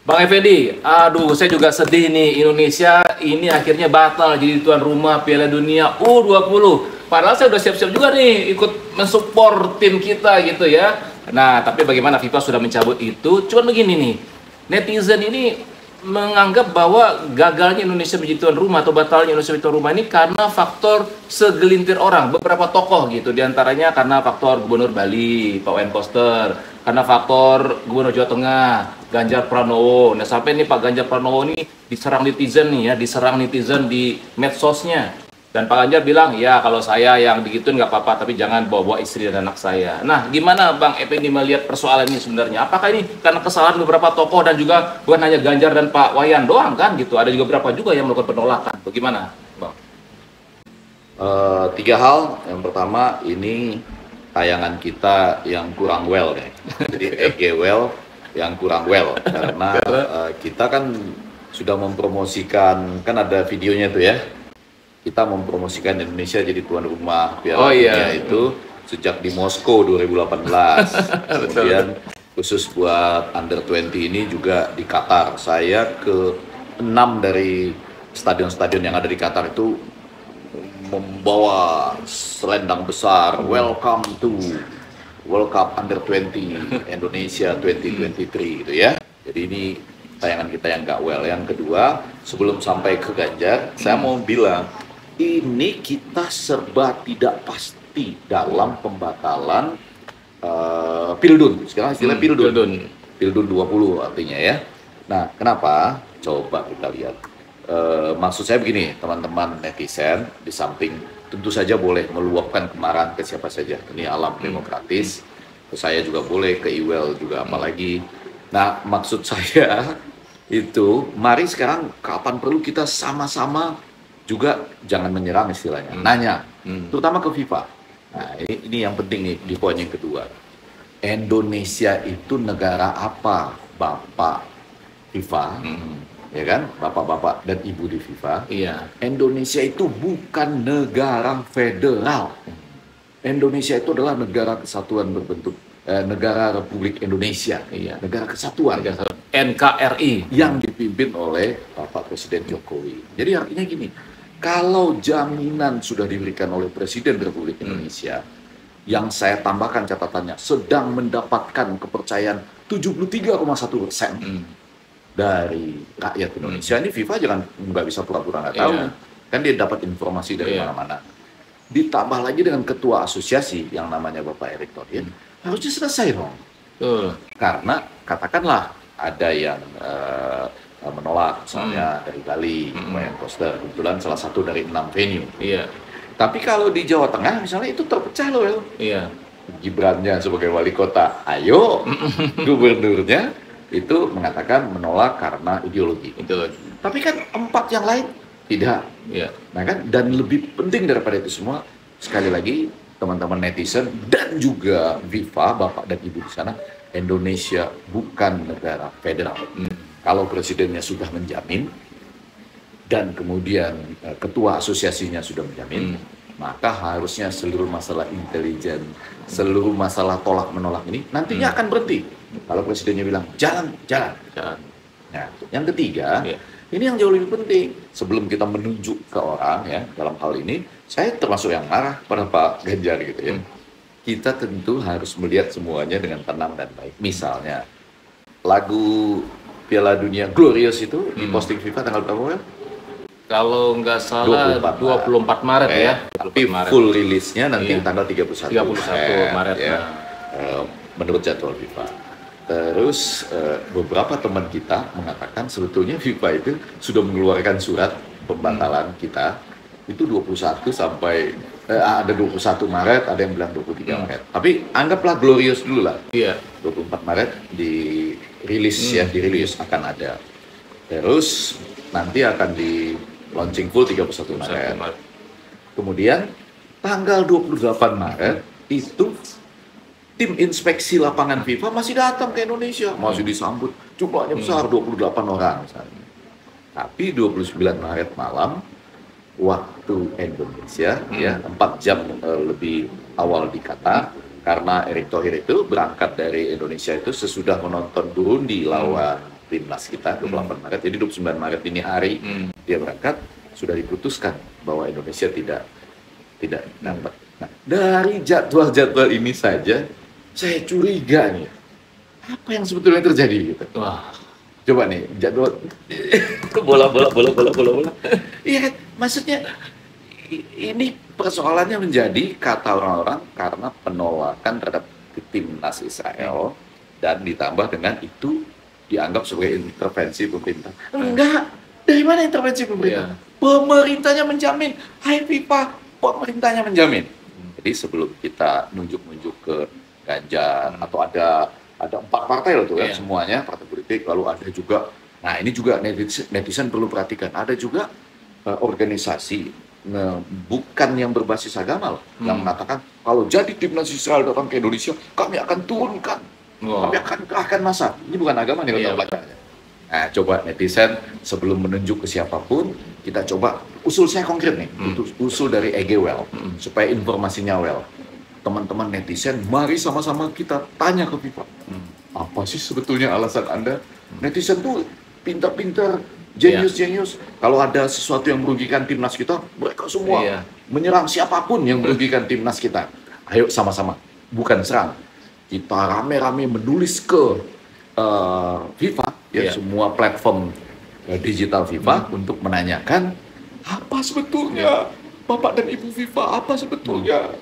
Bang Effendi, aduh saya juga sedih nih, Indonesia ini akhirnya batal jadi tuan rumah Piala Dunia U20. Padahal saya udah siap-siap juga nih ikut mensupport tim kita gitu ya. Nah, tapi bagaimana FIFA sudah mencabut itu? Cuman begini nih, netizen ini menganggap bahwa gagalnya Indonesia menjadi tuan rumah atau batalnya Indonesia menjadi tuan rumah ini karena faktor segelintir orang, beberapa tokoh gitu, diantaranya karena faktor Gubernur Bali, Pak Wayan Koster, karena faktor Gubernur Jawa Tengah, Ganjar Pranowo. Nah, sampai nih Pak Ganjar Pranowo ini diserang netizen nih ya, diserang netizen di medsosnya. Dan Pak Ganjar bilang, ya kalau saya yang digituin nggak apa-apa, tapi jangan bawa-bawa istri dan anak saya. Nah, gimana Bang Effendi melihat persoalan ini sebenarnya? Apakah ini karena kesalahan beberapa tokoh dan juga bukan hanya Ganjar dan Pak Wayan doang kan gitu? Ada juga beberapa juga yang melakukan penolakan. Bagaimana, Bang? Tiga hal. Yang pertama, ini tayangan kita yang kurang well deh. Jadi well yang kurang well karena kita kan sudah mempromosikan, kan ada videonya tuh ya. Kita mempromosikan Indonesia jadi tuan rumah Piala Dunia itu sejak di Moskow 2018. Kemudian khusus buat Under 20 ini juga di Qatar. Saya ke 6 dari stadion-stadion yang ada di Qatar itu membawa selendang besar, welcome to World Cup Under 20 Indonesia 2023 gitu ya. Jadi ini tayangan kita yang gak well. Yang kedua, sebelum sampai ke Ganjar, saya mau bilang ini kita serba tidak pasti dalam pembatalan Pildun. Sekarang istilah Pildun. Pildun 20 artinya ya. Nah, kenapa? Coba kita lihat. Maksud saya begini, teman-teman netizen, di samping tentu saja boleh meluapkan kemarahan ke siapa saja. Ini alam demokratis. Saya juga boleh, ke Iwel juga apalagi. Nah, maksud saya itu, mari sekarang kapan perlu kita sama-sama juga jangan menyerang istilahnya, nanya, terutama ke FIFA. Nah, ini yang penting nih di poin yang kedua. Indonesia itu negara apa, Bapak FIFA? Ya kan, bapak-bapak dan ibu di FIFA. Iya. Indonesia itu bukan negara federal. Indonesia itu adalah negara kesatuan berbentuk negara Republik Indonesia. Iya. Negara kesatuan. NKRI yang dipimpin oleh Bapak Presiden Jokowi. Jadi artinya gini, kalau jaminan sudah diberikan oleh Presiden Republik Indonesia, yang saya tambahkan catatannya sedang mendapatkan kepercayaan 73,1% dari rakyat Indonesia. Ini FIFA jangan nggak bisa pura-pura nggak tahu. Kan dia dapat informasi dari mana-mana. Ditambah lagi dengan ketua asosiasi yang namanya Bapak Erick Thohir, harusnya selesai dong. Karena katakanlah ada yang menolak, misalnya dari Bali, Wayan Koster, kebetulan salah satu dari 6 venue. Iya. Tapi kalau di Jawa Tengah misalnya itu terpecah loh, Iya. Gibrannya sebagai wali kota, ayo, gubernurnya itu mengatakan menolak karena ideologi. Tapi kan 4 yang lain tidak. Iya. Nah kan, dan lebih penting daripada itu semua, sekali lagi teman-teman netizen dan juga FIFA, Bapak dan Ibu di sana, Indonesia bukan negara federal. Kalau presidennya sudah menjamin dan kemudian ketua asosiasinya sudah menjamin, maka harusnya seluruh masalah intelijen, seluruh masalah tolak-menolak ini nantinya akan berhenti. Kalau presidennya bilang jalan. Nah, yang ketiga, ini yang jauh lebih penting. Sebelum kita menunjuk ke orang ya dalam hal ini, saya termasuk yang marah pada Pak Ganjar gitu ya. Kita tentu harus melihat semuanya dengan tenang dan baik. Misalnya lagu Piala Dunia Glorious itu diposting FIFA tanggal berapa? Kalau nggak salah 24 Maret ya. Tapi full rilisnya nanti tanggal 31 Maret ya. Menurut jadwal FIFA. Terus beberapa teman kita mengatakan sebetulnya FIFA itu sudah mengeluarkan surat pembatalan kita itu 21 sampai ada 21 Maret, ada yang bilang 23 Maret. Tapi anggaplah Glorious dulu lah. 24 Maret dirilis dirilis akan ada. Terus nanti akan di launching full 31 Maret. Kemudian tanggal 28 Maret itu tim inspeksi lapangan FIFA masih datang ke Indonesia, masih disambut jumlahnya besar 28 orang misalnya. Tapi 29 Maret malam waktu Indonesia ya 4 jam lebih awal di Qatar, karena Erick Thohir itu berangkat dari Indonesia itu sesudah menonton Burundi lawan timnas kita 28 Maret. Jadi 29 Maret ini hari dia berangkat, sudah diputuskan bahwa Indonesia tidak dapat. Nah, dari jadwal-jadwal ini saja saya curiga nih, apa yang sebetulnya terjadi gitu. Wah, Coba nih jadwal bola. Iya kan, maksudnya ini persoalannya menjadi kata orang-orang karena penolakan terhadap timnas Israel dan ditambah dengan itu dianggap sebagai intervensi pemerintah. Enggak, dari mana intervensi pemerintah? Pemerintahnya menjamin, hai FIFA, pemerintahnya menjamin. Jadi sebelum kita nunjuk-nunjuk ke Ganjar atau ada 4 partai loh tuh ya, semuanya partai politik, lalu ada juga, nah ini juga netizen perlu perhatikan, ada juga organisasi bukan yang berbasis agama loh, yang mengatakan kalau jadi timnas Israel datang ke Indonesia, kami akan turunkan, kami akan kerahkan massa. Ini bukan agama nih kalau bacanya. Nah, coba netizen sebelum menunjuk ke siapapun, kita coba usul saya konkret nih, usul dari EGWEL supaya informasinya well. Teman-teman netizen, mari sama-sama kita tanya ke FIFA. Apa sih sebetulnya alasan Anda? Netizen tuh pintar-pintar, jenius-jenius. Kalau ada sesuatu yang merugikan timnas kita, mereka semua menyerang siapapun yang merugikan timnas kita. Ayo sama-sama, bukan serang. Kita rame-rame menulis ke FIFA, semua platform digital FIFA untuk menanyakan apa sebetulnya Bapak dan Ibu FIFA, apa sebetulnya